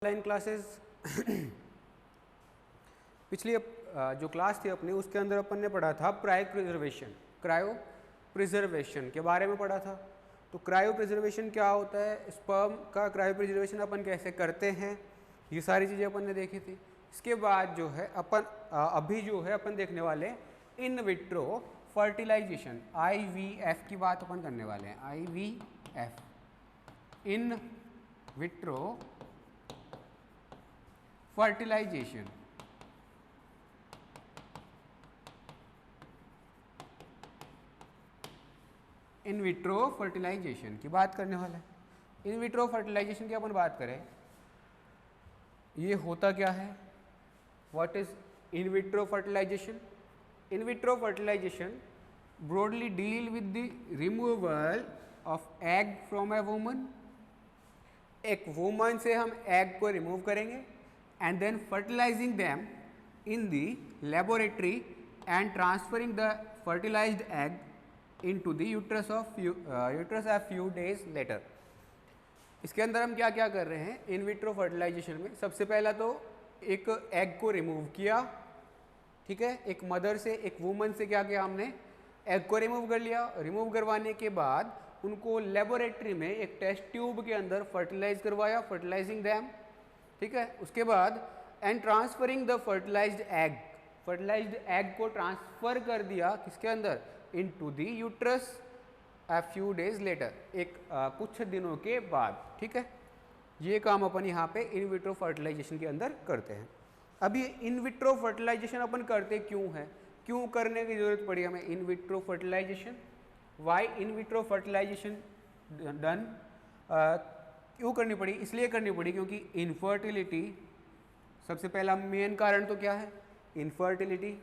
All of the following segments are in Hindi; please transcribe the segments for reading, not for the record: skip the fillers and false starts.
ऑनलाइन क्लासेस पिछली जो क्लास थी अपनी उसके अंदर अपन ने पढ़ा था क्रायो प्रिजर्वेशन के बारे में पढ़ा था। तो क्रायो प्रिजर्वेशन क्या होता है, स्पर्म का क्रायो प्रिजर्वेशन अपन कैसे करते हैं, ये सारी चीज़ें अपन ने देखी थी। इसके बाद जो है अपन अभी जो है अपन देखने वाले इन विट्रो फर्टिलाइजेशन IVF की बात अपन करने वाले हैं। IVF in vitro fertilization. In vitro fertilization की बात करने वाला है। इन विट्रो फर्टिलाइजेशन की अपन बात करें, ये होता क्या है, what is in vitro fertilization. In vitro fertilization broadly deal with the removal of egg from a woman. एक वुमन से हम एग को रिमूव करेंगे and then fertilizing them in the laboratory and transferring the fertilized egg into the uterus a few days later। इसके अंदर हम क्या क्या कर रहे हैं इन विट्रो फर्टिलाइजेशन में। सबसे पहला तो एक एग को रिमूव किया, ठीक है, एक मदर से, एक वुमन से क्या किया हमने, एग को रिमूव कर लिया। रिमूव करवाने के बाद उनको लेबोरेटरी में एक टेस्ट ट्यूब के अंदर फर्टिलाइज करवाया, फर्टिलाइजिंग दैम, ठीक है। उसके बाद and transferring the fertilized egg को ट्रांसफर कर दिया किसके अंदर, into the uterus a few days later, एक कुछ दिनों के बाद, ठीक है। ये काम अपन यहाँ पे इन विट्रो फर्टिलाइजेशन के अंदर करते हैं। अब ये इन विट्रो फर्टिलाइजेशन अपन करते क्यों है, क्यों करने की जरूरत पड़ी हमें in vitro fertilization, why in vitro fertilization done, क्यों करनी पड़ी, इसलिए करनी पड़ी क्योंकि इनफर्टिलिटी, सबसे पहला मेन कारण तो क्या है, इनफर्टिलिटी।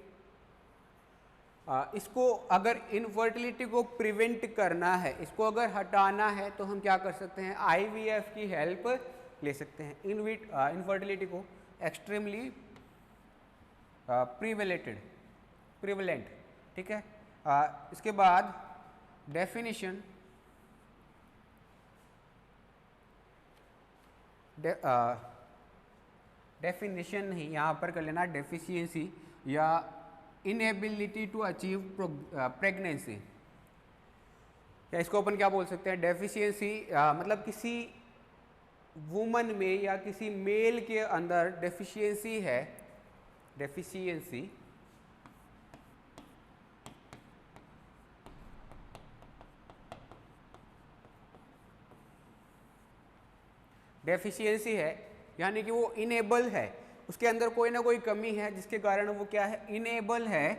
इसको अगर इनफर्टिलिटी को प्रिवेंट करना है, इसको अगर हटाना है तो हम क्या कर सकते हैं, IVF की हेल्प ले सकते हैं। इनफर्टिलिटी को एक्सट्रीमली प्रिवेलेंट, ठीक है। इसके बाद डेफिनेशन, डेफिनेशन नहीं, यहाँ पर कर लेना डेफिशिएंसी या इनएबिलिटी टू अचीव प्रेगनेंसी। या इसको अपन क्या बोल सकते हैं, डेफिशिएंसी, मतलब किसी वुमन में या किसी मेल के अंदर डेफिशिएंसी है, डेफिशिएंसी है यानी कि वो इनेबल है, उसके अंदर कोई ना कोई कमी है जिसके कारण वो क्या है, इनेबल है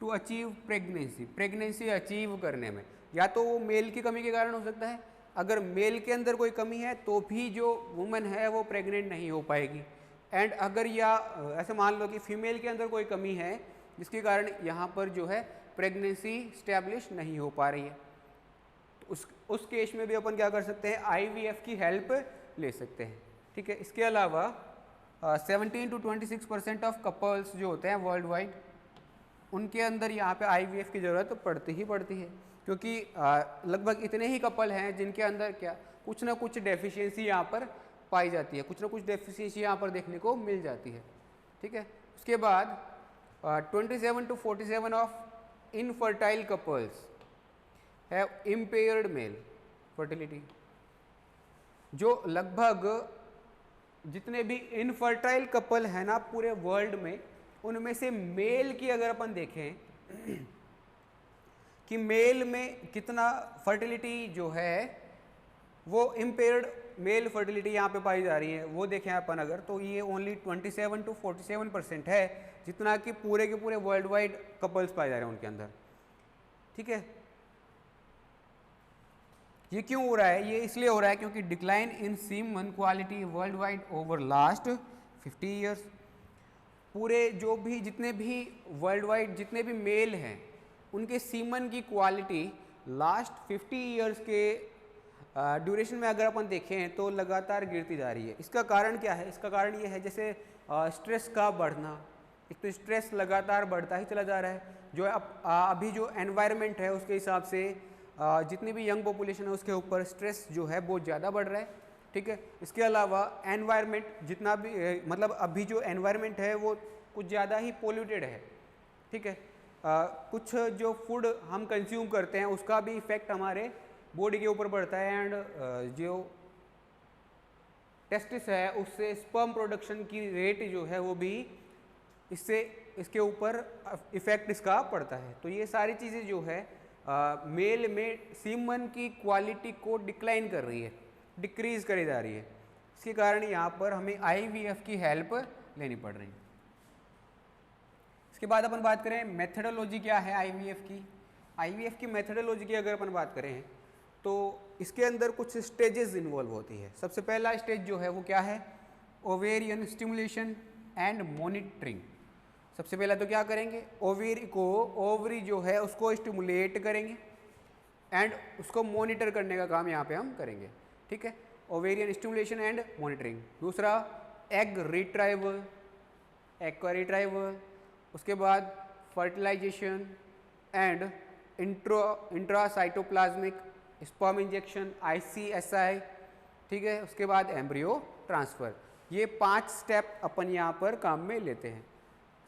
टू अचीव प्रेगनेंसी अचीव करने में। या तो वो मेल की कमी के कारण हो सकता है, अगर मेल के अंदर कोई कमी है तो भी जो वुमन है वो प्रेग्नेंट नहीं हो पाएगी। एंड अगर या ऐसे मान लो कि फीमेल के अंदर कोई कमी है जिसके कारण यहाँ पर जो है प्रेगनेंसी स्टैब्लिश नहीं हो पा रही है, तो उस केस में भी अपन क्या कर सकते हैं, IVF की हेल्प ले सकते हैं, ठीक है। इसके अलावा 17 to 26% ऑफ कपल्स जो होते हैं वर्ल्ड वाइड, उनके अंदर यहाँ पे IVF की ज़रूरत पड़ती ही पड़ती है, क्योंकि लगभग इतने ही कपल हैं जिनके अंदर क्या कुछ ना कुछ डेफिशिएंसी यहाँ पर पाई जाती है, कुछ ना कुछ डेफिशिएंसी यहाँ पर देखने को मिल जाती है, ठीक है। उसके बाद 27 to 47 of infertile couples have impaired mail fertility. जो लगभग जितने भी इनफर्टाइल कपल है ना पूरे वर्ल्ड में, उनमें से मेल की अगर अपन देखें कि मेल में कितना फर्टिलिटी जो है वो इम्पेयर्ड मेल फर्टिलिटी यहाँ पे पाई जा रही है, वो देखें अपन अगर, तो ये ओनली 27 to 47% है जितना कि पूरे के पूरे वर्ल्ड वाइड कपल्स पाए जा रहे हैं उनके अंदर, ठीक है। ये क्यों हो रहा है, ये इसलिए हो रहा है क्योंकि decline in semen quality world wide over last 50 years. पूरे जो भी जितने भी वर्ल्ड वाइड जितने भी मेल हैं उनके सीमन की क्वालिटी लास्ट 50 ईयर्स के ड्यूरेशन में अगर अपन देखें तो लगातार गिरती जा रही है। इसका कारण क्या है, इसका कारण ये है जैसे स्ट्रेस का बढ़ना, एक तो स्ट्रेस लगातार बढ़ता ही चला जा रहा है, जो अभी जो एनवायरनमेंट है उसके हिसाब से जितनी भी यंग पॉपुलेशन है उसके ऊपर स्ट्रेस जो है बहुत ज़्यादा बढ़ रहा है। ठीक है। इसके अलावा एनवायरनमेंट जितना भी मतलब अभी जो एनवायरनमेंट है वो कुछ ज़्यादा ही पोल्यूटेड है, ठीक है। कुछ जो फूड हम कंज्यूम करते हैं उसका भी इफेक्ट हमारे बॉडी के ऊपर पड़ता है, एंड जो टेस्टिस है उससे स्पर्म प्रोडक्शन की रेट जो है वो भी इसके ऊपर इफेक्ट इसका पड़ता है। तो ये सारी चीज़ें जो है मेल में सीमन की क्वालिटी को डिक्लाइन कर रही है, डिक्रीज करी जा रही है। इसके कारण यहाँ पर हमें IVF की हेल्प लेनी पड़ रही है। इसके बाद अपन बात करें मेथडोलॉजी क्या है IVF की। IVF की मेथडोलॉजी की अगर अपन बात करें तो इसके अंदर कुछ स्टेजेस इन्वॉल्व होती है। सबसे पहला स्टेज जो है वो क्या है, ओवेरियन स्टिमुलेशन एंड मॉनिटरिंग। सबसे पहला तो क्या करेंगे, ओवरी जो है उसको स्टिमुलेट करेंगे एंड उसको मॉनिटर करने का काम यहाँ पे हम करेंगे, ठीक है। Ovarian stimulation and monitoring. दूसरा एग रिट्राइवल, एग का रिट्राइवल। उसके बाद fertilization and intracytoplasmic sperm injection ICSI, ठीक है। उसके बाद एम्ब्रियो ट्रांसफ़र। ये 5 स्टेप अपन यहाँ पर काम में लेते हैं।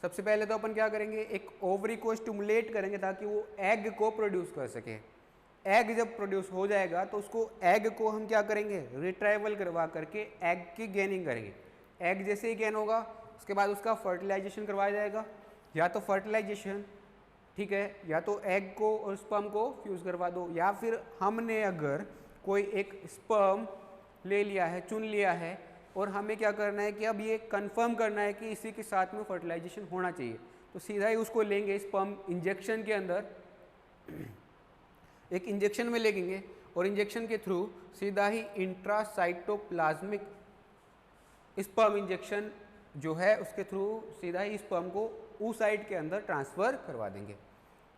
सबसे पहले तो अपन क्या करेंगे, एक ओवरी को स्टिमुलेट करेंगे ताकि वो एग को प्रोड्यूस कर सके। एग जब प्रोड्यूस हो जाएगा तो उसको एग को हम क्या करेंगे, रिट्राइवल करवा करके एग की गेनिंग करेंगे। एग जैसे ही गेन होगा उसके बाद उसका फर्टिलाइजेशन करवाया जाएगा, या तो फर्टिलाइजेशन, ठीक है, या तो एग को और स्पर्म को फ्यूज़ करवा दो, या फिर हमने अगर कोई एक स्पर्म ले लिया है, चुन लिया है, और हमें क्या करना है कि अब ये कंफर्म करना है कि इसी के साथ में फर्टिलाइजेशन होना चाहिए, तो सीधा ही उसको लेंगे स्पर्म इंजेक्शन के अंदर, एक इंजेक्शन में लेंगे और इंजेक्शन के थ्रू सीधा ही इंट्रासाइटोप्लाज्मिक स्पर्म इंजेक्शन जो है उसके थ्रू सीधा ही स्पर्म को oocyte के अंदर ट्रांसफ़र करवा देंगे,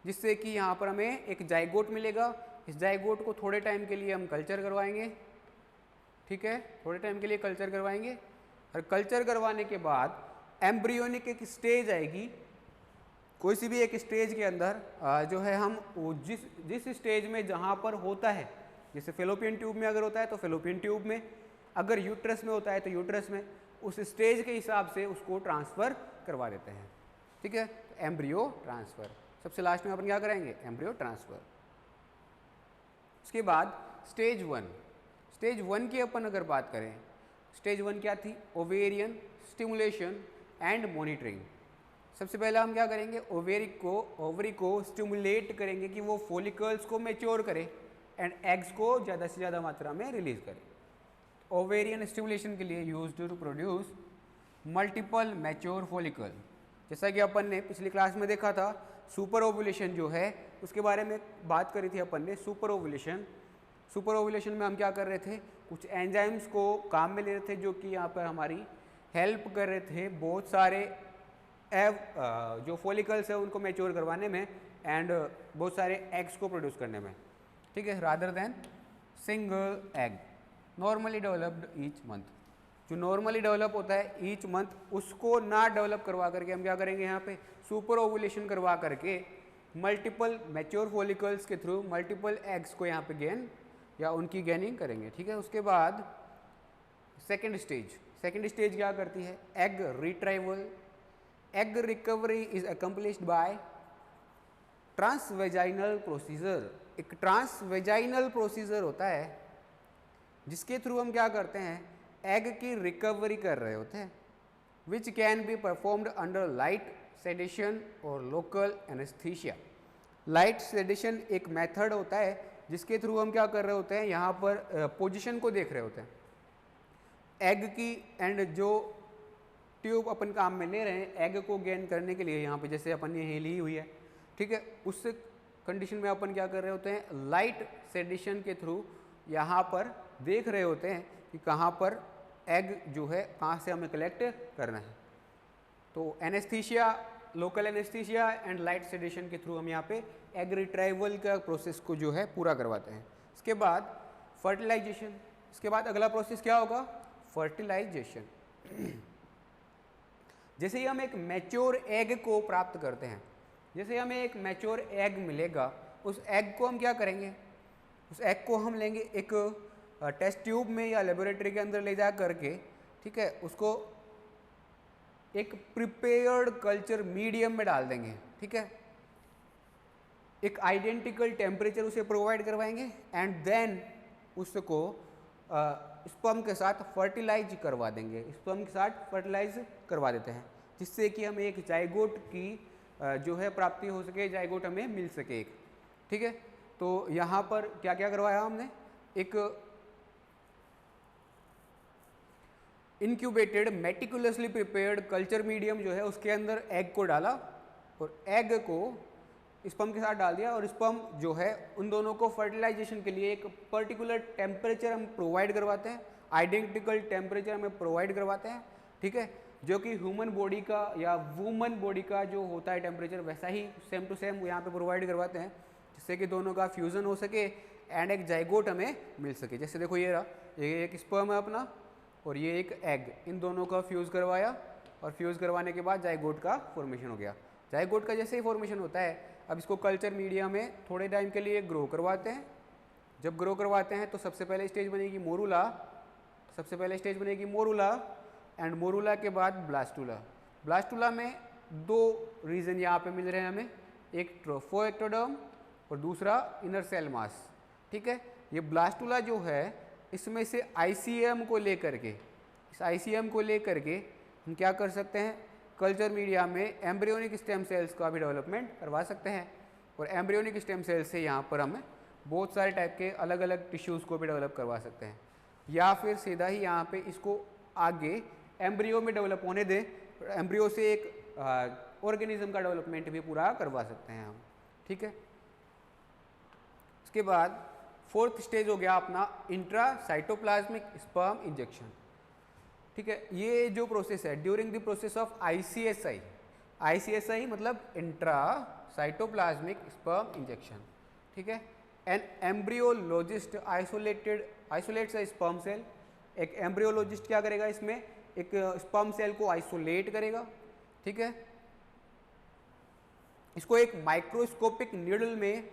जिससे कि यहाँ पर हमें एक जाइगोट मिलेगा। इस जाइगोट को थोड़े टाइम के लिए हम कल्चर करवाएंगे, ठीक है, थोड़े टाइम के लिए कल्चर करवाएंगे, और कल्चर करवाने के बाद एम्ब्रियोनिक एक स्टेज आएगी। कोई सी भी एक स्टेज के अंदर जो है हम जिस स्टेज में जहाँ पर होता है, जैसे फेलोपियन ट्यूब में अगर होता है तो फेलोपियन ट्यूब में, अगर यूट्रस में होता है तो यूट्रस में, उस स्टेज के हिसाब से उसको ट्रांसफ़र करवा देते हैं, ठीक है। एम्ब्रियो ट्रांसफ़र सबसे लास्ट में अपन क्या करेंगे, एम्ब्रियो ट्रांसफ़र। उसके बाद स्टेज 1, स्टेज 1 की अपन अगर बात करें, स्टेज 1 क्या थी, ओवेरियन स्टिमुलेशन एंड मॉनिटरिंग। सबसे पहला हम क्या करेंगे, ओवरी को स्टिमुलेट करेंगे कि वो फॉलिकल्स को मैच्योर करे एंड एग्स को ज़्यादा से ज़्यादा मात्रा में रिलीज करे। ओवेरियन स्टिमुलेशन के लिए used to produce multiple mature follicle. जैसा कि अपन ने पिछली क्लास में देखा था, सुपर ओवुलेशन जो है उसके बारे में बात करी थी अपन ने। सुपर ओवुलेशन में हम क्या कर रहे थे, कुछ एंजाइम्स को काम में ले रहे थे जो कि यहाँ पर हमारी हेल्प कर रहे थे बहुत सारे जो फॉलिकल्स है उनको मैच्योर करवाने में एंड बहुत सारे एग्स को प्रोड्यूस करने में, ठीक है, rather than single egg normally developed each month. जो नॉर्मली डेवलप होता है ईच मंथ उसको ना डेवलप करवा करके हम क्या करेंगे, यहाँ पे सुपर ओवुलेशन करवा करके मल्टीपल मैच्योर फॉलिकल्स के थ्रू मल्टीपल एग्स को यहाँ पे गेन या उनकी गेनिंग करेंगे, ठीक है। उसके बाद सेकेंड स्टेज क्या करती है, egg retrieval. Egg recovery is accomplished by transvaginal procedure. एक ट्रांसवेजाइनल प्रोसीजर होता है जिसके थ्रू हम क्या करते हैं, एग की रिकवरी कर रहे होते हैं, which can be performed under light sedation और लोकल एनेस्थीसिया। लाइट सेडेशन एक मेथड होता है जिसके थ्रू हम क्या कर रहे होते हैं, यहाँ पर पोजीशन को देख रहे होते हैं एग की, एंड जो ट्यूब अपन काम में ले रहे हैं एग को गेन करने के लिए, यहाँ पे जैसे अपन ने ली हुई है, ठीक है, उस कंडीशन में अपन क्या कर रहे होते हैं, लाइट सेडेशन के थ्रू यहाँ पर देख रहे होते हैं कि कहाँ पर एग जो है कहाँ से हमें कलेक्ट करना है। तो anaesthesia, local anaesthesia and light sedation के थ्रू हम यहाँ पे एग रिट्राइवल का प्रोसेस को जो है पूरा करवाते हैं। इसके बाद फर्टिलाइजेशन, इसके बाद अगला प्रोसेस क्या होगा, फर्टिलाइजेशन। जैसे ही हम एक मैच्योर एग को प्राप्त करते हैं, जैसे हमें एक मैच्योर एग मिलेगा, उस एग को हम क्या करेंगे, उस एग को हम लेंगे एक टेस्ट ट्यूब में या लेबोरेटरी के अंदर ले जा करके, ठीक है, उसको एक प्रिपेयर्ड कल्चर मीडियम में डाल देंगे, ठीक है, एक आइडेंटिकल टेम्परेचर उसे प्रोवाइड करवाएंगे एंड देन उसको स्पर्म के साथ फर्टिलाइज करवा देंगे, स्पर्म के साथ फर्टिलाइज करवा देते हैं, जिससे कि हमें एक जाइगोट की जो है प्राप्ति हो सके, जाइगोट हमें मिल सके एक, ठीक है। तो यहाँ पर क्या क्या करवाया हमने, एक incubated meticulously prepared culture medium जो है उसके अंदर एग को डाला और एग को स्पर्म के साथ डाल दिया और स्पर्म जो है उन दोनों को फर्टिलाइजेशन के लिए एक पर्टिकुलर टेम्परेचर हम प्रोवाइड करवाते हैं, आइडेंटिकल टेम्परेचर हमें प्रोवाइड करवाते हैं, ठीक है, जो कि ह्यूमन बॉडी का या वुमन बॉडी का जो होता है टेम्परेचर वैसा ही सेम टू सेम यहाँ पे प्रोवाइड करवाते हैं, जिससे कि दोनों का फ्यूज़न हो सके एंड एक जाइगोट हमें मिल सके। जैसे देखो ये रहा, ये एक स्पर्म है अपना और ये एक एग, इन दोनों का फ्यूज़ करवाया और फ्यूज़ करवाने के बाद जाइगोट का फॉर्मेशन हो गया। जाइगोट का जैसे ही फॉर्मेशन होता है, अब इसको कल्चर मीडिया में थोड़े टाइम के लिए ग्रो करवाते हैं। जब ग्रो करवाते हैं तो सबसे पहले स्टेज बनेगी मोरूला, सबसे पहले स्टेज बनेगी मोरूला एंड मोरूला के बाद ब्लास्टुला। ब्लास्टुला में दो रीजन यहाँ पे मिल रहे हैं हमें, एक ट्रोफोएक्टोडर्म और दूसरा इनर सेल मास, ठीक है। ये ब्लास्टुला जो है इसमें से आईसीएम को लेकर के, इस आईसीएम को लेकर के हम क्या कर सकते हैं, कल्चर मीडिया में एम्ब्रियोनिक स्टेम सेल्स का भी डेवलपमेंट करवा सकते हैं और एम्ब्रियोनिक स्टेम सेल्स से यहाँ पर हम बहुत सारे टाइप के अलग अलग टिश्यूज़ को भी डेवलप करवा सकते हैं, या फिर सीधा ही यहाँ पे इसको आगे एम्ब्रियो में डेवलप होने दें, एम्ब्रियो से एक ऑर्गेनिज्म का डेवलपमेंट भी पूरा करवा सकते हैं हम, ठीक है। इसके बाद फोर्थ स्टेज हो गया अपना इंट्रासाइटोप्लाज्मिक स्पर्म इंजेक्शन, ठीक है। ये जो प्रोसेस है during the process of ICSI, ICSI मतलब इंट्रासाइटोप्लाज्मिक स्पर्म इंजेक्शन, ठीक है। An embryologist isolates a sperm cell, एक एम्ब्रियोलॉजिस्ट क्या करेगा, इसमें एक स्पर्म सेल को आइसोलेट करेगा, ठीक है, इसको एक माइक्रोस्कोपिक नीडल में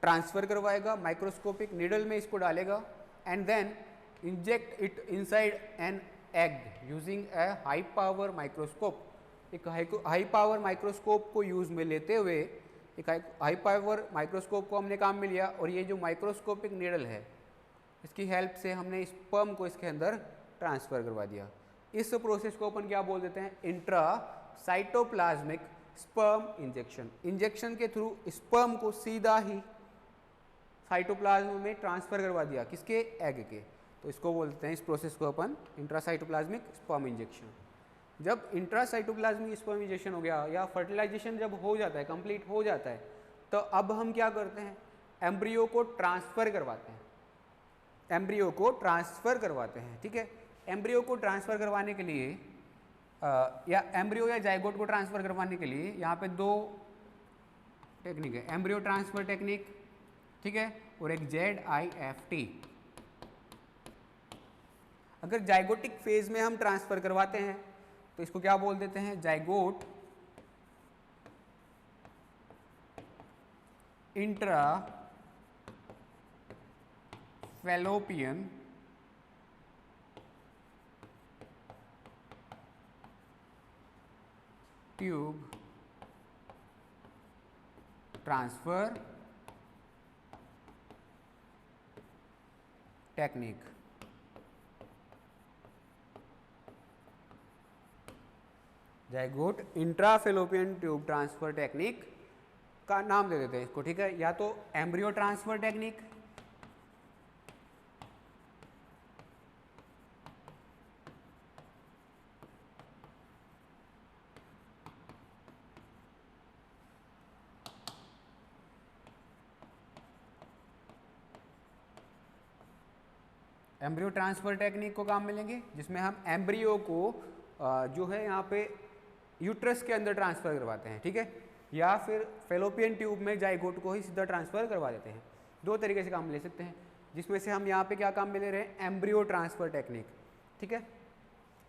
ट्रांसफर करवाएगा, माइक्रोस्कोपिक नीडल में इसको डालेगा and then inject it inside an egg using a high power microscope. एक हाई पावर माइक्रोस्कोप को यूज़ में लेते हुए, एक हाई पावर माइक्रोस्कोप को हमने काम में लिया और ये जो माइक्रोस्कोपिक नीडल है इसकी हेल्प से हमने स्पर्म को इसके अंदर ट्रांसफ़र करवा दिया। इस प्रोसेस को अपन क्या बोल देते हैं, इंट्रासाइटोप्लाज्मिक स्पर्म इंजेक्शन। इंजेक्शन के थ्रू स्पर्म को सीधा ही साइटोप्लाज्म में ट्रांसफ़र करवा दिया, किसके, एग के, तो इसको बोलते हैं, इस प्रोसेस को अपन इंट्रासाइटोप्लाज्मिक स्पर्म इंजेक्शन। जब इंट्रासाइटोप्लाज्मिक स्पर्म इंजेक्शन हो गया या फर्टिलाइजेशन जब हो जाता है, कंप्लीट हो जाता है, तो अब हम क्या करते हैं, एम्ब्रियो को ट्रांसफ़र करवाते हैं, एम्ब्रियो को ट्रांसफ़र करवाते हैं, ठीक है। एम्ब्रियो को ट्रांसफ़र करवाने के लिए या एम्ब्रियो या जाइगोट को ट्रांसफ़र करवाने के लिए यहाँ पे दो टेक्निक है, एम्ब्रियो ट्रांसफ़र टेक्निक, ठीक है, और एक ZIFT। अगर जाइगोटिक फेज में हम ट्रांसफ़र करवाते हैं तो इसको क्या बोल देते हैं, zygote intra fallopian tube transfer technique. Zygote intrafallopian tube transfer technique का नाम दे देते हैं इसको, ठीक है, या तो embryo transfer technique, embryo transfer technique को काम मिलेंगे जिसमें हम एम्ब्रियो को जो है यहाँ पे यूट्रस के अंदर ट्रांसफ़र करवाते हैं, ठीक है, या फिर फेलोपियन ट्यूब में जाइगोट को ही सीधा ट्रांसफ़र करवा देते हैं। दो तरीके से काम ले सकते हैं, जिसमें से हम यहाँ पे क्या काम में ले रहे हैं, एम्ब्रियो ट्रांसफ़र टेक्निक, ठीक है,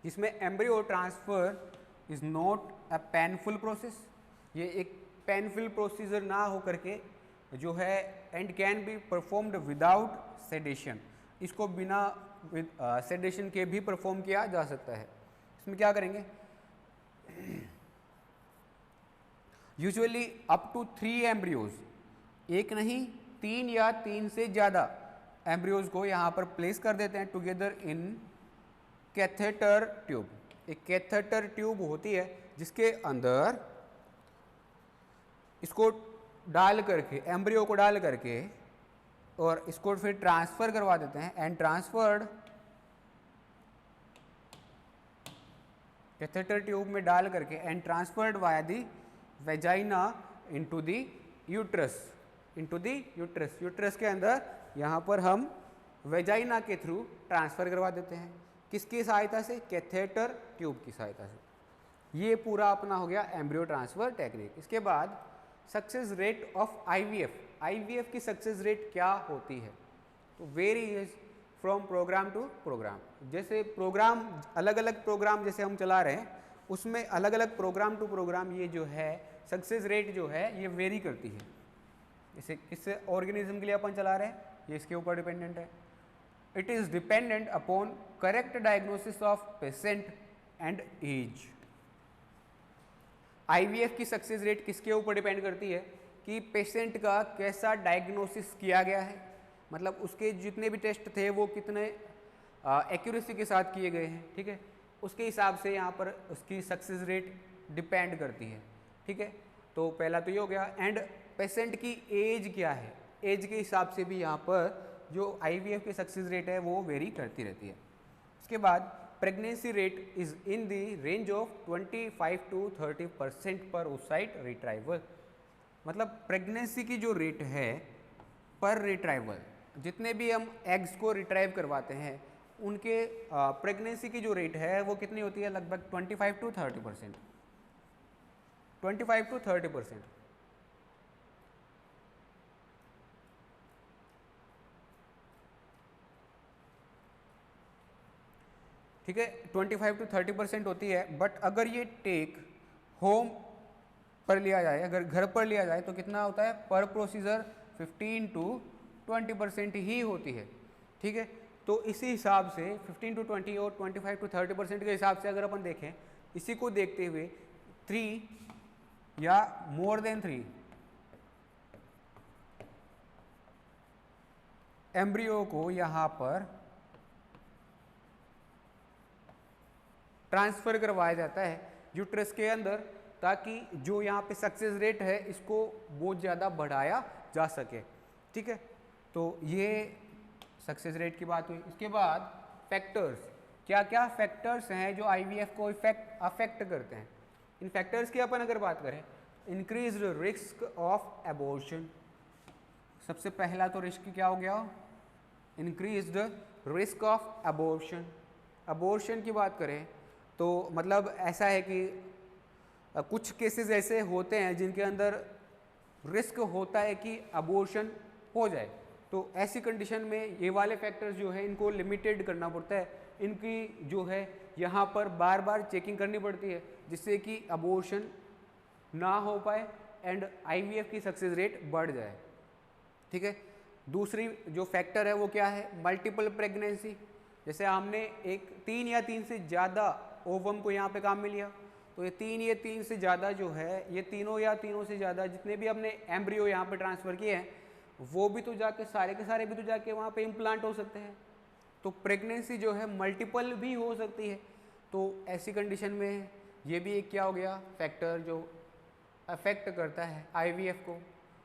जिसमें embryo transfer is not a painful process. ये एक पेनफुल प्रोसीजर ना हो करके जो है and can be performed without sedation. इसको बिना सेडेशन के भी परफॉर्म किया जा सकता है। इसमें क्या करेंगे, यूजुअली अप टू 3 एम्ब्रियोज, एक नहीं 3 या 3 से ज़्यादा एम्ब्रियोज को यहाँ पर प्लेस कर देते हैं टुगेदर इन कैथेटर ट्यूब। एक कैथेटर ट्यूब होती है जिसके अंदर इसको डाल करके, एम्ब्रियो को डाल करके और इसको फिर ट्रांसफर करवा देते हैं एंड ट्रांसफर्ड, कैथेटर ट्यूब में डाल करके and transferred via the vagina into the uterus, into the uterus. Uterus के अंदर यहाँ पर हम वेजाइना के थ्रू ट्रांसफर करवा देते हैं। किसकी सहायता से? कैथेटर ट्यूब की सहायता से। ये पूरा अपना हो गया एम्ब्रियो ट्रांसफर टेक्निक। इसके बाद success rate of IVF. IVF की सक्सेस रेट क्या होती है? तो varies from programme to programme. जैसे प्रोग्राम, अलग अलग प्रोग्राम जैसे हम चला रहे हैं उसमें अलग अलग प्रोग्राम टू प्रोग्राम ये जो है सक्सेस रेट जो है ये वेरी करती है। जैसे किस ऑर्गेनिज्म के लिए अपन चला रहे हैं ये इसके ऊपर डिपेंडेंट है। It is dependent upon correct diagnosis of patient and age. IVF की सक्सेस रेट किसके ऊपर डिपेंड करती है कि पेशेंट का कैसा डायग्नोसिस किया गया है, मतलब उसके जितने भी टेस्ट थे वो कितने एक्यूरेसी के साथ किए गए हैं, ठीक है, उसके हिसाब से यहाँ पर उसकी सक्सेस रेट डिपेंड करती है, ठीक है। तो पहला तो ये हो गया। एंड पेशेंट की एज क्या है, एज के हिसाब से भी यहाँ पर जो आईवीएफ की सक्सेस रेट है वो वेरी करती रहती है। उसके बाद pregnancy rate is in the range of 25 to 30% पर oocyte रिट्राइवल। मतलब प्रेगनेंसी की जो रेट है पर रिट्राइवल, जितने भी हम एग्स को रिट्राइव करवाते हैं उनके प्रेगनेंसी की जो रेट है वो कितनी होती है? लगभग 25 to 30%, 25 to 30%। ठीक है, 25 to 30% होती है। बट अगर ये टेक होम पर लिया जाए, अगर घर पर लिया जाए तो कितना होता है? पर प्रोसीजर 15 to 20% ही होती है, ठीक है। तो इसी हिसाब से 15 to 20 और 25 to 30% के हिसाब से अगर अपन देखें, इसी को देखते हुए 3 या मोर देन 3 एम्ब्रियो को यहाँ पर ट्रांसफर करवाया जाता है यूट्रस के अंदर, ताकि जो यहाँ पे सक्सेस रेट है इसको बहुत ज़्यादा बढ़ाया जा सके, ठीक है। तो ये सक्सेस रेट की बात हुई। इसके बाद फैक्टर्स, क्या क्या फैक्टर्स हैं जो आईवीएफ को अफेक्ट करते हैं? इन फैक्टर्स की अपन अगर बात करें, इंक्रीज रिस्क ऑफ एबॉर्शन। सबसे पहला तो रिस्क क्या हो गया? Increased risk of abortion. Abortion की बात करें तो मतलब ऐसा है कि कुछ केसेस ऐसे होते हैं जिनके अंदर रिस्क होता है कि अबॉर्शन हो जाए, तो ऐसी कंडीशन में ये वाले फैक्टर्स जो है इनको लिमिटेड करना पड़ता है। इनकी जो है यहाँ पर बार बार चेकिंग करनी पड़ती है जिससे कि अबॉर्शन ना हो पाए एंड आईवीएफ की सक्सेस रेट बढ़ जाए, ठीक है। दूसरी जो फैक्टर है वो क्या है? Multiple pregnancy. जैसे हमने एक 3 या 3 से ज़्यादा ओवम को यहाँ पे काम में लिया, तो ये 3 या 3 से ज़्यादा जो है, ये तीनों या तीनों से ज़्यादा जितने भी हमने एम्ब्रियो यहाँ पे ट्रांसफ़र किए हैं वो भी तो जाके सारे के सारे भी तो जाके वहाँ पे इम्प्लांट हो सकते हैं। तो प्रेगनेंसी जो है मल्टीपल भी हो सकती है। तो ऐसी कंडीशन में ये भी एक क्या हो गया? फैक्टर जो अफेक्ट करता है आईवीएफ को।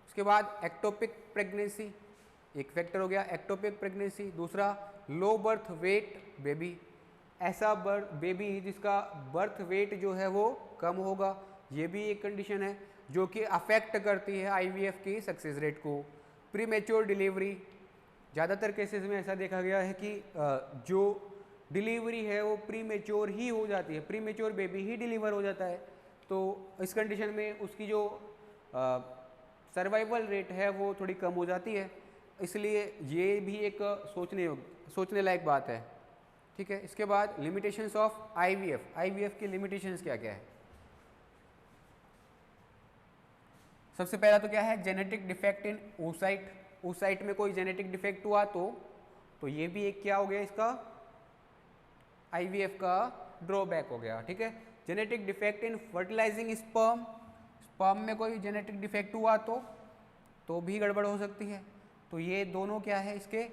उसके बाद एक्टोपिक प्रेगनेंसी एक फैक्टर हो गया, एक्टोपिक प्रेगनेंसी। दूसरा लो बर्थ वेट बेबी, ऐसा बेबी जिसका बर्थ वेट जो है वो कम होगा, ये भी एक कंडीशन है जो कि अफेक्ट करती है आईवीएफ की सक्सेस रेट को। प्रीमेच्योर डिलीवरी, ज़्यादातर केसेस में ऐसा देखा गया है कि जो डिलीवरी है वो प्रीमेच्योर ही हो जाती है, प्रीमेच्योर बेबी ही डिलीवर हो जाता है। तो इस कंडीशन में उसकी जो सर्वाइवल रेट है वो थोड़ी कम हो जाती है, इसलिए ये भी एक सोचने लायक बात है, ठीक है। इसके बाद लिमिटेशंस ऑफ आईवीएफ। आईवीएफ की लिमिटेशंस क्या क्या है? सबसे पहला तो क्या है? Genetic defect in oocyte। oocyte में कोई जेनेटिक डिफेक्ट हुआ तो तो ये भी एक क्या हो गया इसका IVF का ड्रॉबैक हो गया। ठीक है, genetic defect in fertilising sperm, sperm में कोई जेनेटिक डिफेक्ट हुआ तो भी गड़बड़ हो सकती है। तो ये दोनों क्या है इसके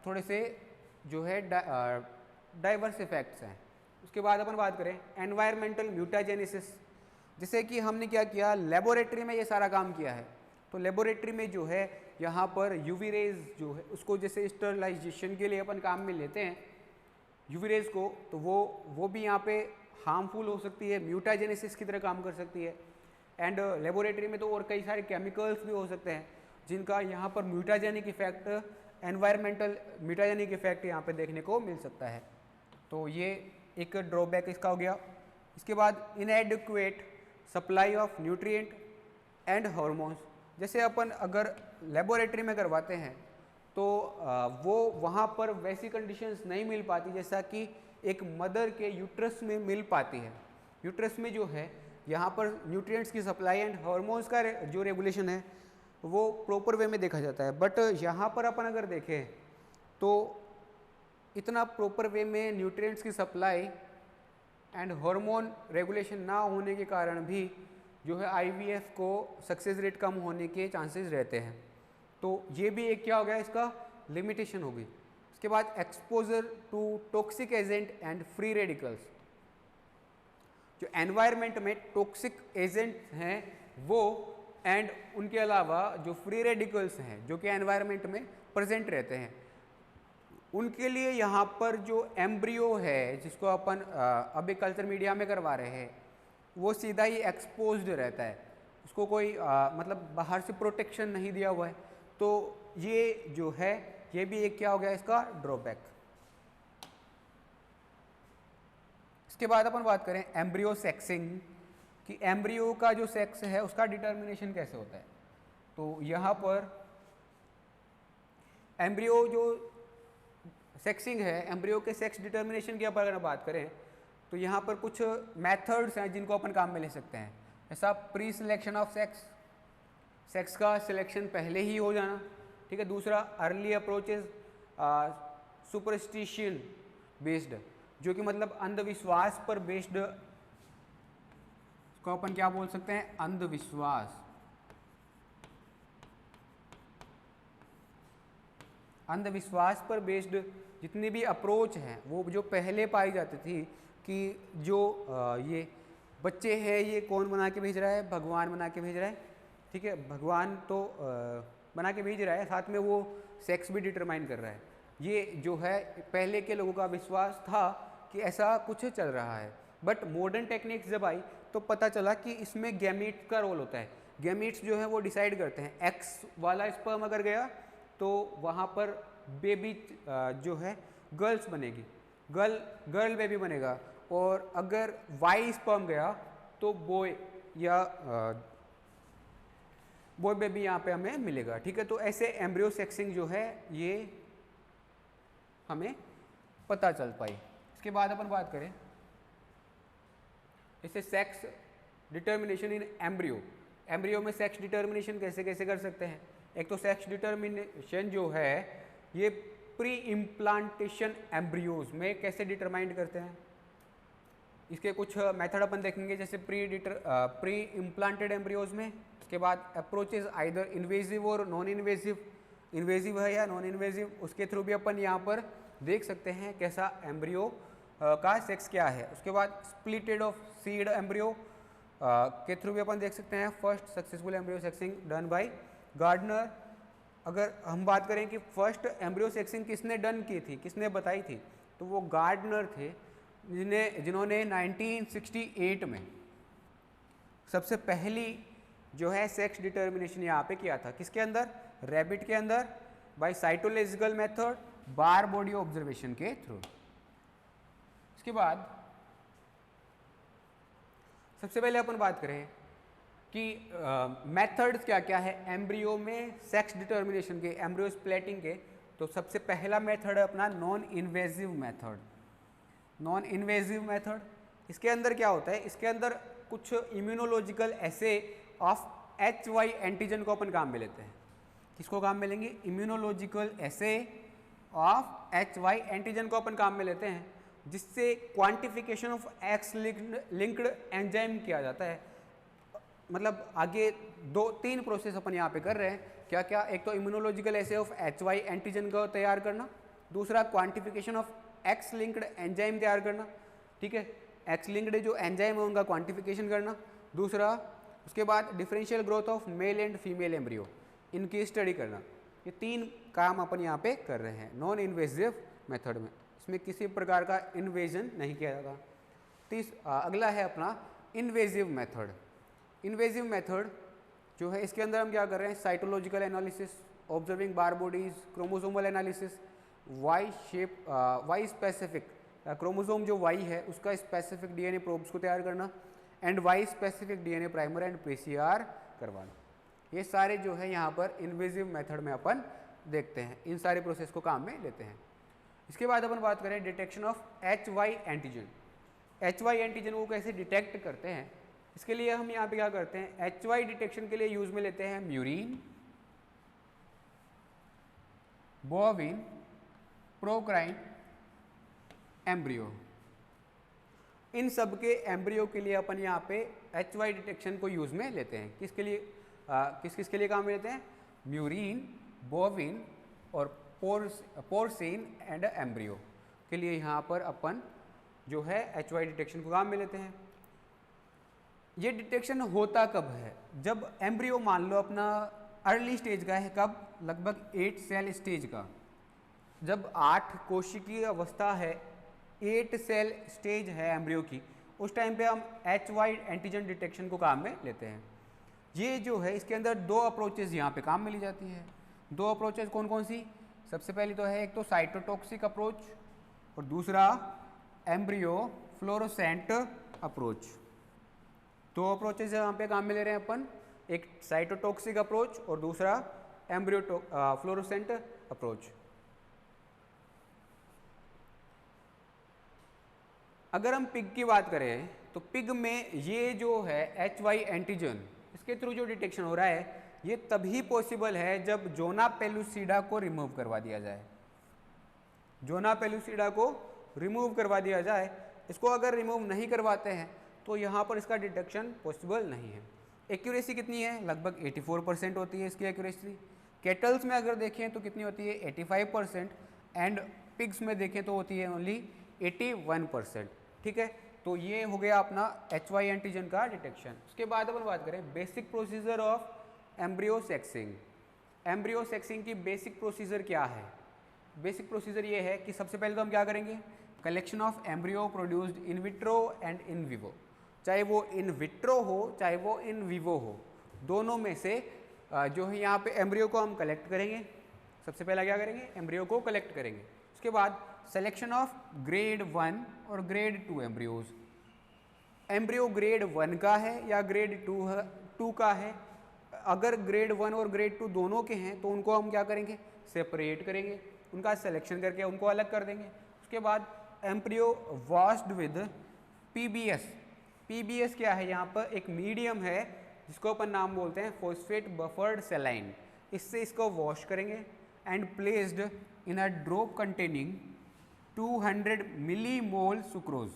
थोड़े से जो है डाइवर्स इफेक्ट्स हैं। उसके बाद अपन बात करें एनवायरमेंटल म्यूटाजेनेसिस, जैसे कि हमने क्या किया लेबोरेटरी में ये सारा काम किया है। तो लेबोरेटरी में जो है यहाँ पर यूवी रेज जो है उसको जैसे स्टरलाइजेशन के लिए अपन काम में लेते हैं यूवी रेज को, तो वो भी यहाँ पे हार्मफुल हो सकती है, म्यूटाजेनेसिस की तरह काम कर सकती है। एंड लेबोरेटरी में तो और कई सारे केमिकल्स भी हो सकते हैं जिनका यहाँ पर mutagenic effect, environmental mutagenic effect यहाँ पे देखने को मिल सकता है। तो ये एक ड्रॉबैक इसका हो गया। इसके बाद इनएडिक्वेट supply of nutrient and hormones, जैसे अपन अगर लेबोरेटरी में करवाते हैं तो वो वहाँ पर वैसी कंडीशंस नहीं मिल पाती जैसा कि एक मदर के यूट्रस में मिल पाती है। यूट्रस में जो है यहाँ पर न्यूट्रिएंट्स की सप्लाई एंड हार्मोन्स का जो रेगुलेशन है वो प्रॉपर वे में देखा जाता है, बट यहाँ पर अपन अगर देखें तो इतना प्रॉपर वे में न्यूट्रिएंट्स की सप्लाई एंड हार्मोन रेगुलेशन ना होने के कारण भी जो है IVF को सक्सेस रेट कम होने के चांसेस रहते हैं। तो ये भी एक क्या हो गया इसका लिमिटेशन होगी। इसके बाद exposure to toxic agent and free radicals, जो एनवायरनमेंट में टॉक्सिक एजेंट हैं वो एंड उनके अलावा जो फ्री रेडिकल्स हैं जो कि एनवायरनमेंट में प्रेजेंट रहते हैं, उनके लिए यहाँ पर जो एम्ब्रियो है जिसको अपन अभी कल्चर मीडिया में करवा रहे हैं वो सीधा ही एक्सपोज्ड रहता है, उसको कोई मतलब बाहर से प्रोटेक्शन नहीं दिया हुआ है। तो ये जो है ये भी एक क्या हो गया इसका ड्रॉबैक। इसके बाद अपन बात करें एम्ब्रियो सेक्सिंग कि एम्ब्रियो का जो सेक्स है उसका डिटर्मिनेशन कैसे होता है। तो यहाँ पर एम्ब्रियो जो सेक्सिंग है, एम्ब्रियो के सेक्स डिटर्मिनेशन की अगर बात करें तो यहाँ पर कुछ मेथड्स हैं जिनको अपन काम में ले सकते हैं। ऐसा pre selection of sex, sex का सिलेक्शन पहले ही हो जाना, ठीक है। दूसरा अर्ली अप्रोचेज सुपरस्टिशन बेस्ड, जो कि मतलब अंधविश्वास पर बेस्ड, इसको अपन क्या बोल सकते हैं अंधविश्वास। अंधविश्वास पर बेस्ड जितनी भी अप्रोच हैं वो जो पहले पाई जाती थी कि जो ये बच्चे हैं ये कौन बना के भेज रहा है, भगवान बना के भेज रहा है, ठीक है, भगवान तो बना के भेज रहा है, साथ में वो सेक्स भी डिटरमाइन कर रहा है। ये जो है पहले के लोगों का विश्वास था कि ऐसा कुछ चल रहा है। बट मॉडर्न टेक्निक्स जब आई तो पता चला कि इसमें गैमीट्स का रोल होता है। गैमीट्स जो है वो डिसाइड करते हैं, एक्स वाला स्पर्म अगर गया तो वहाँ पर बेबी जो है गर्ल्स बनेगी, गर्ल बेबी बनेगा, और अगर वाई स्पर्म गया तो बॉय या बॉय बेबी यहाँ पे हमें मिलेगा, ठीक है। तो ऐसे एम्ब्रियो सेक्सिंग जो है ये हमें पता चल पाई। इसके बाद अपन बात करें इसे sex determination in embryo, embryo में सेक्स डिटर्मिनेशन कैसे कैसे कर सकते हैं। एक तो सेक्स डिटर्मिनेशन जो है ये प्री इम्प्लांटेशन एम्ब्रियोज में कैसे डिटरमाइंड करते हैं, इसके कुछ मेथड अपन देखेंगे, जैसे प्री इम्प्लांटेड एम्ब्रियोज में। इसके बाद अप्रोचेज आइदर इन्वेजिव और नॉन इन्वेजिव, इन्वेजिव है या नॉन इन्वेजिव, उसके थ्रू भी अपन यहाँ पर देख सकते हैं कैसा एम्ब्रियो का सेक्स क्या है। उसके बाद स्प्लिटेड ऑफ सीड एम्ब्रियो के थ्रू भी अपन देख सकते हैं first successful embryo sexing done by Gardner. अगर हम बात करें कि फर्स्ट एम्ब्रियो सेक्सिंग किसने डन की थी, किसने बताई थी, तो वो गार्डनर थे जिन्होंने 1968 में सबसे पहली जो है सेक्स डिटर्मिनेशन यहाँ पे किया था। किसके अंदर, रैबिट के अंदर, बाय साइटोलॉजिकल मेथड, बार बॉडी ऑब्जर्वेशन के थ्रू। इसके बाद सबसे पहले अपन बात करें कि मेथड्स क्या क्या है एम्ब्रियो में सेक्स डिटर्मिनेशन के, एम्ब्रियो स्प्लिटिंग के। तो सबसे पहला मेथड है अपना non invasive method. Non invasive method, इसके अंदर क्या होता है, इसके अंदर कुछ इम्यूनोलॉजिकल ऐसे ऑफ HY एंटीजन को अपन काम में लेते हैं। किसको काम में लेंगे, इम्यूनोलॉजिकल ऐसे ऑफ HY एंटीजन को अपन काम में लेते हैं, जिससे quantification of X linked enzyme किया जाता है। मतलब आगे 2-3 प्रोसेस अपन यहाँ पे कर रहे हैं। क्या क्या? एक तो immunological essay of HY antigen को तैयार करना, दूसरा quantification of X linked enzyme तैयार करना, ठीक है, X लिंक्ड जो एंजाइम है उनका क्वांटिफिकेशन करना, दूसरा उसके बाद differential growth of male and female embryo, इनकी स्टडी करना। ये 3 काम अपन यहाँ पे कर रहे हैं नॉन इन्वेजिव मेथड में। इसमें किसी प्रकार का इन्वेजन नहीं किया जाता। अगला है अपना इन्वेजिव मेथड। इन्वेजिव मेथड जो है इसके अंदर हम क्या कर रहे हैं? Cytological analysis, observing Barr bodies, chromosomal analysis, Y specific chromosome जो वाई है उसका स्पेसिफिक डीएनए प्रोब्स को तैयार करना, and Y specific DNA primer and PCR करवाना। ये सारे जो है यहाँ पर इन्वेजिव मेथड में अपन देखते हैं, इन सारे प्रोसेस को काम में लेते हैं। इसके बाद अपन बात करें detection of HY antigen. HY antigen को कैसे डिटेक्ट करते हैं? इसके लिए हम यहाँ पे क्या करते हैं? HY डिटेक्शन के लिए यूज में लेते हैं म्यूरिन, बोविन, प्रोक्राइन, एम्ब्रियो। इन सब के एम्ब्रियो के लिए अपन यहाँ पे HY डिटेक्शन को यूज में लेते हैं। किसके लिए किस किस के लिए काम में लेते हैं? म्यूरिन, बोविन और पोर्सिन एंड एम्ब्रियो के लिए यहाँ पर अपन जो है HY डिटेक्शन को काम में लेते हैं। ये डिटेक्शन होता कब है? जब एम्ब्रियो मान लो अपना अर्ली स्टेज का है, कब? लगभग 8 सेल स्टेज का। जब 8 कोशिकीय अवस्था है, 8 सेल स्टेज है एम्ब्रियो की, उस टाइम पे हम HY एंटीजन डिटेक्शन को काम में लेते हैं। ये जो है इसके अंदर 2 अप्रोचेज यहाँ पे काम में ली जाती है। 2 अप्रोचेज कौन कौन सी? सबसे पहली तो है एक तो साइटोटॉक्सिक अप्रोच और दूसरा एम्ब्रियो फ्लोरोसेंट अप्रोच। 2 अप्रोचेज यहाँ पे काम में ले रहे हैं अपन, एक साइटोटॉक्सिक अप्रोच और दूसरा एम्ब्रियो फ्लोरोसेंट अप्रोच। अगर हम पिग की बात करें तो पिग में ये जो है HY एंटीजन, इसके थ्रू जो डिटेक्शन हो रहा है ये तभी पॉसिबल है जब जोना पेलुसिडा को रिमूव करवा दिया जाए। जोना पेलुसिडा को रिमूव करवा दिया जाए। इसको अगर रिमूव नहीं करवाते हैं तो यहाँ पर इसका डिटेक्शन पॉसिबल नहीं है। एक्यूरेसी कितनी है? लगभग 84% होती है इसकी एक्यूरेसी। कैटल्स में अगर देखें तो कितनी होती है? 85%, एंड पिग्स में देखें तो होती है ओनली 81%। ठीक है, तो ये हो गया अपना HY एंटीजन का डिटेक्शन। उसके बाद अपन बात करें basic procedure of embryo sexing. Embryo sexting की बेसिक प्रोसीजर क्या है? बेसिक प्रोसीजर ये है कि सबसे पहले तो हम क्या करेंगे? Collection of embryo produced in vitro and in vivo. चाहे वो इन विट्रो हो चाहे वो इन विवो हो, दोनों में से जो है यहाँ पे एम्ब्रियो को हम कलेक्ट करेंगे। सबसे पहला क्या करेंगे? एम्ब्रियो को कलेक्ट करेंगे। उसके बाद सिलेक्शन ऑफ ग्रेड 1 और ग्रेड 2 एम्ब्रियोज। एम्ब्रियो ग्रेड 1 का है या ग्रेड 2 का है? अगर ग्रेड 1 और ग्रेड 2 दोनों के हैं तो उनको हम क्या करेंगे? सेपरेट करेंगे, उनका सिलेक्शन करके उनको अलग कर देंगे। उसके बाद embryo washed with PBS। PBS क्या है? यहाँ पर एक मीडियम है जिसको अपन नाम बोलते हैं फॉस्फेट बफर्ड सेलाइन। इससे इसको वॉश करेंगे and placed in a drop containing 200 millimole sucrose.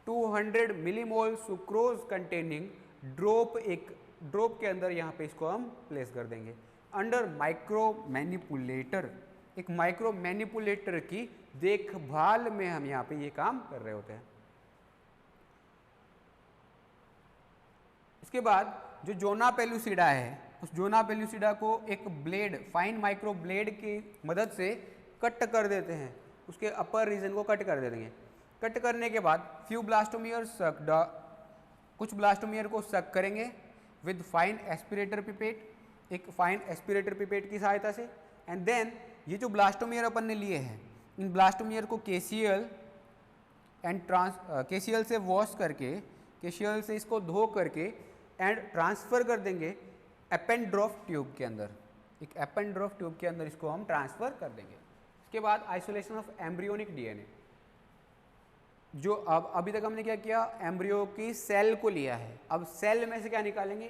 200 millimole sucrose containing drop, एक ड्रॉप के अंदर यहाँ पे इसको हम प्लेस कर देंगे अंडर माइक्रो मैनिपुलेटर। एक माइक्रो मैनिपुलेटर की देखभाल में हम यहाँ पे ये काम कर रहे होते हैं। इसके बाद जो जोना पेलुसिडा है, उस जोना पेलुसिडा को एक ब्लेड, फाइन माइक्रो ब्लेड की मदद से कट कर देते हैं। उसके अपर रीजन को कट कर देंगे। कट करने के बाद फ्यू ब्लास्टोमियर सक्ड, कुछ ब्लास्टोमियर को सक करेंगे विद फाइन एस्पिरेटर पिपेट, एक फाइन एस्पिरेटर पिपेट की सहायता से। एंड देन ये जो ब्लास्टोमियर अपन ने लिए हैं, इन ब्लास्टोमियर को KCl से वॉश करके, KCl से इसको धो करके एंड ट्रांसफ़र कर देंगे एपेंड्रॉफ ट्यूब के अंदर। एक एपेंड्रॉफ ट्यूब के अंदर इसको हम ट्रांसफ़र कर देंगे। इसके बाद आइसोलेशन ऑफ एम्ब्रियोनिक DNA। जो अब अभी तक हमने क्या किया? एम्ब्रियो की सेल को लिया है। अब सेल में से क्या निकालेंगे?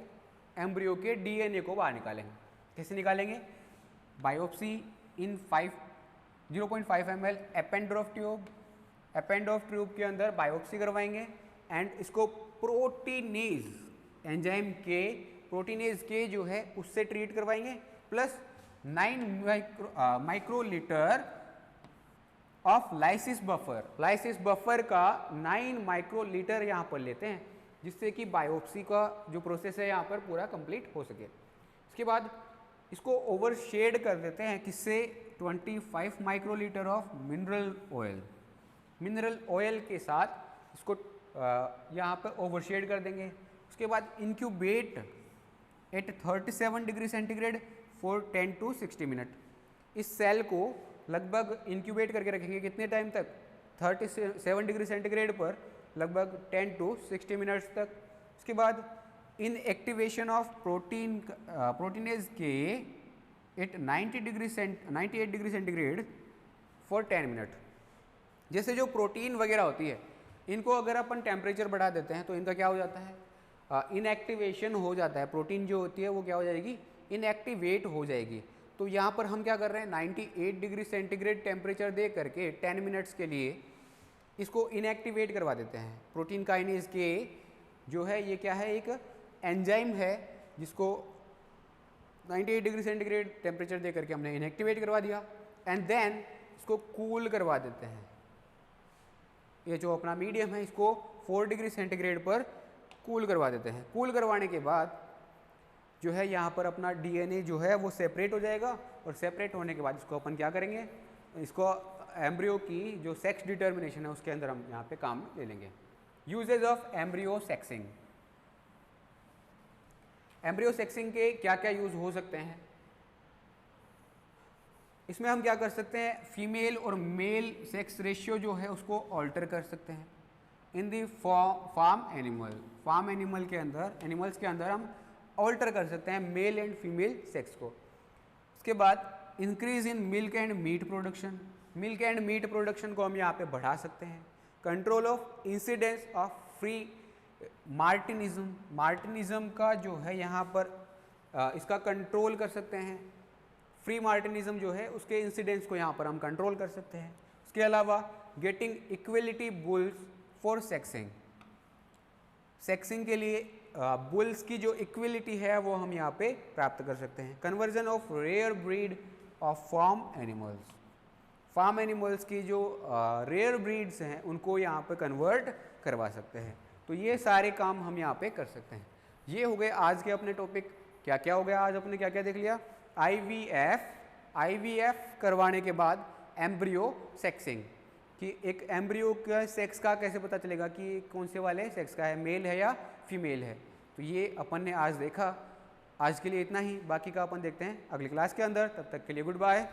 एम्ब्रियो के DNA को बाहर निकालेंगे। कैसे निकालेंगे? बायोप्सी इन 5 0.5 ml एपेंड्रोफ ट्यूब के अंदर बायोप्सी करवाएंगे एंड इसको प्रोटीनेज के जो है उससे ट्रीट करवाएंगे, plus 9 microlitre of lysis buffer का 9 माइक्रोलीटर यहाँ पर लेते हैं, जिससे कि बायोप्सी का जो प्रोसेस है यहाँ पर पूरा कंप्लीट हो सके। इसके बाद इसको ओवरशेड कर देते हैं, किससे? 25 माइक्रोलीटर ऑफ मिनरल ऑयल के साथ इसको यहाँ पर ओवरशेड कर देंगे। उसके बाद incubate at 37 degree centigrade for 10 to 60 minute. इस सेल को लगभग इंक्यूबेट करके रखेंगे कितने टाइम तक? 37 डिग्री सेंटीग्रेड पर लगभग 10 to 60 मिनट्स तक। उसके बाद inactivation of proteinase K at 98 degree centigrade for 10 minute. जैसे जो प्रोटीन वगैरह होती है, इनको अगर अपन टेम्परेचर बढ़ा देते हैं तो इनका क्या हो जाता है? इनएक्टिवेशन हो जाता है। प्रोटीन जो होती है वो क्या हो जाएगी? इनएक्टिवेट हो जाएगी। तो यहाँ पर हम क्या कर रहे हैं? 98 डिग्री सेंटीग्रेड टेम्परेचर दे करके 10 मिनट्स के लिए इसको इनएक्टिवेट करवा देते हैं। प्रोटीन काइनेज के जो है ये क्या है? एक एंजाइम है जिसको 98 डिग्री सेंटीग्रेड टेम्परेचर दे करके हमने इनएक्टिवेट करवा दिया एंड देन इसको कूल करवा देते हैं। ये जो अपना मीडियम है इसको 4 डिग्री सेंटीग्रेड पर कूल करवा देते हैं। कूल करवाने के बाद जो है यहाँ पर अपना डीएनए जो है वो सेपरेट हो जाएगा और सेपरेट होने के बाद इसको अपन क्या करेंगे? इसको एम्ब्रियो की जो सेक्स डिटर्मिनेशन है उसके अंदर हम यहाँ पे काम ले लेंगे। Uses of embryo sexing. Embryo sexing के क्या क्या यूज हो सकते हैं? इसमें हम क्या कर सकते हैं? फीमेल और मेल सेक्स रेशियो जो है उसको ऑल्टर कर सकते हैं इन दी फार्म एनिमल्स के अंदर हम ऑल्टर कर सकते हैं मेल एंड फीमेल सेक्स को। उसके बाद increase in milk and meat production को हम यहाँ पे बढ़ा सकते हैं। Control of incidence of freemartinism का जो है यहाँ पर इसका कंट्रोल कर सकते हैं। फ्री मार्टिनिज्म जो है उसके इंसिडेंस को यहाँ पर हम कंट्रोल कर सकते हैं। उसके अलावा getting equality bulls for sexting के लिए बुल्स की जो इक्वलिटी है वो हम यहाँ पे प्राप्त कर सकते हैं। Conversion of rare breed of farm animals की जो रेयर ब्रीड्स हैं उनको यहाँ पे कन्वर्ट करवा सकते हैं। तो ये सारे काम हम यहाँ पे कर सकते हैं। ये हो गए आज के अपने टॉपिक। क्या क्या हो गया आज? अपने क्या क्या देख लिया? आईवीएफ करवाने के बाद एम्ब्रियो सेक्सिंग कि एक एम्ब्रियो का सेक्स का कैसे पता चलेगा कि कौन से वाले सेक्स का है, मेल है या फीमेल है। तो ये अपन ने आज देखा। आज के लिए इतना ही, बाकी का अपन देखते हैं अगली क्लास के अंदर। तब तक के लिए गुड बाय।